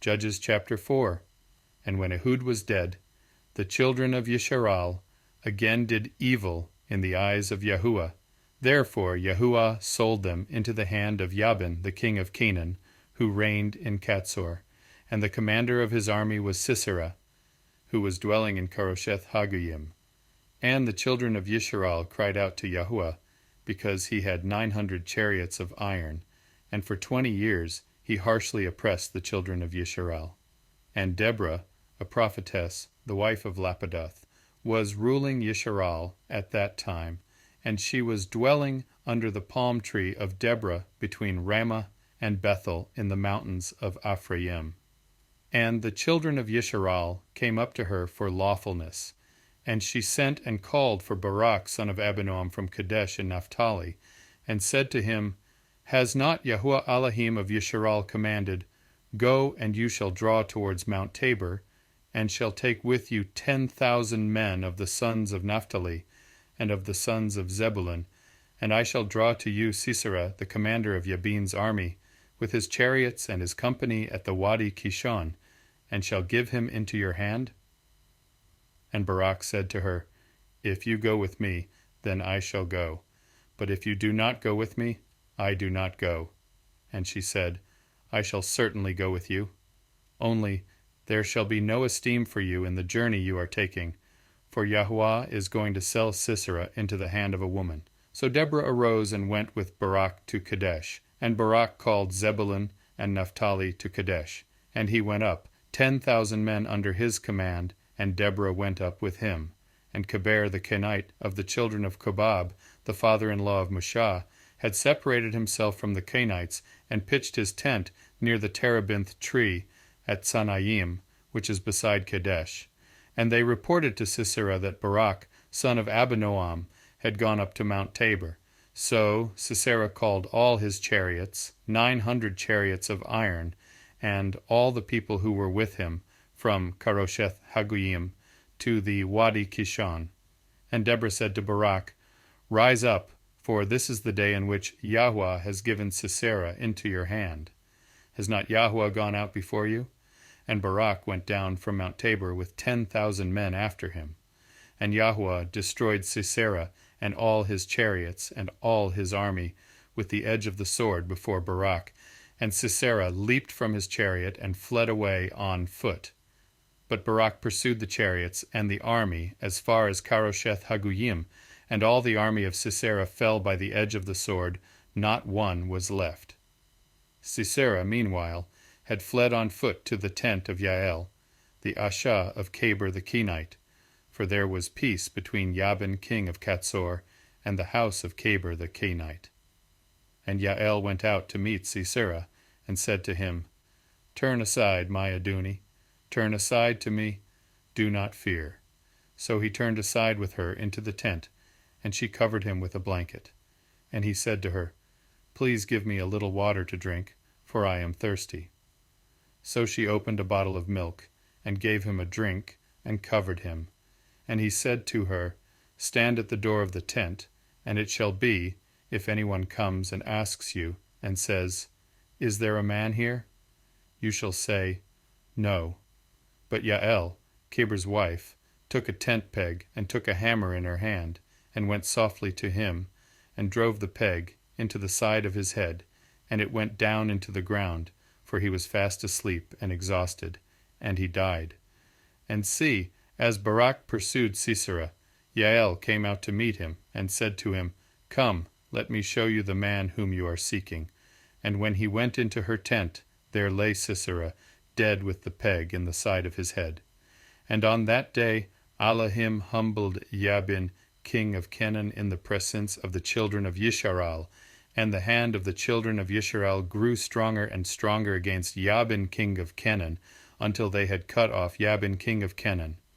Judges chapter 4. And when Ehud was dead, the children of Yisharal again did evil in the eyes of Yahuah. Therefore Yahuah sold them into the hand of Jabin the king of Canaan, who reigned in Katzor, and the commander of his army was Sisera, who was dwelling in Karosheth Haggoyim. And the children of Yisharal cried out to Yahuah, because he had 900 chariots of iron, and for 20 years he harshly oppressed the children of Yisharal. And Deborah, a prophetess, the wife of Lapidoth, was ruling Yisharal at that time, and she was dwelling under the palm tree of Deborah between Ramah and Bethel in the mountains of Ephraim. And the children of Yisharal came up to her for lawfulness, and she sent and called for Barak son of Abinoam from Kadesh in Naphtali, and said to him, Has not Yahuah Elohim of Yisharal commanded, Go, and you shall draw towards Mount Tabor, and shall take with you 10,000 men of the sons of Naphtali, and of the sons of Zebulun, and I shall draw to you Sisera, the commander of Jabin's army, with his chariots and his company at the Wadi Kishon, and shall give him into your hand? And Barak said to her, If you go with me, then I shall go. But if you do not go with me, I do not go. And she said, I shall certainly go with you. Only there shall be no esteem for you in the journey you are taking, for Yahuah is going to sell Sisera into the hand of a woman. So Deborah arose and went with Barak to Kadesh, and Barak called Zebulun and Naphtali to Kadesh. And he went up, 10,000 men under his command, and Deborah went up with him. And Keber the Kenite of the children of Kobab, the father-in-law of Mushah, had separated himself from the Canaanites, and pitched his tent near the terebinth tree at Sanaim, which is beside Kadesh. And they reported to Sisera that Barak, son of Abinoam, had gone up to Mount Tabor. So Sisera called all his chariots, 900 chariots of iron, and all the people who were with him, from Karosheth Haggoyim to the Wadi Kishon. And Deborah said to Barak, Rise up, for this is the day in which Yahuah has given Sisera into your hand. Has not Yahuah gone out before you? And Barak went down from Mount Tabor with 10,000 men after him. And Yahuah destroyed Sisera and all his chariots and all his army with the edge of the sword before Barak. And Sisera leaped from his chariot and fled away on foot. But Barak pursued the chariots and the army as far as Karosheth Haggoyim, and all the army of Sisera fell by the edge of the sword, not one was left. Sisera, meanwhile, had fled on foot to the tent of Yael, the Ashah of Keber the Kenite, for there was peace between Jabin king of Katzor and the house of Keber the Kenite. And Yael went out to meet Sisera, and said to him, Turn aside, my Adoni, turn aside to me, do not fear. So he turned aside with her into the tent, and she covered him with a blanket. And he said to her, Please give me a little water to drink, for I am thirsty. So she opened a bottle of milk, and gave him a drink, and covered him. And he said to her, Stand at the door of the tent, and it shall be, if anyone comes and asks you, and says, Is there a man here? You shall say, No. But Yael, Keber's wife, took a tent peg, and took a hammer in her hand, and went softly to him, and drove the peg into the side of his head, and it went down into the ground, for he was fast asleep and exhausted, and he died. And see, as Barak pursued Sisera, Yael came out to meet him, and said to him, Come, let me show you the man whom you are seeking. And when he went into her tent, there lay Sisera, dead with the peg in the side of his head. And on that day Elohim humbled Jabin, king of Canaan, in the presence of the children of Yisharal, and the hand of the children of Yisharal grew stronger and stronger against Jabin, king of Canaan, until they had cut off Jabin, king of Canaan.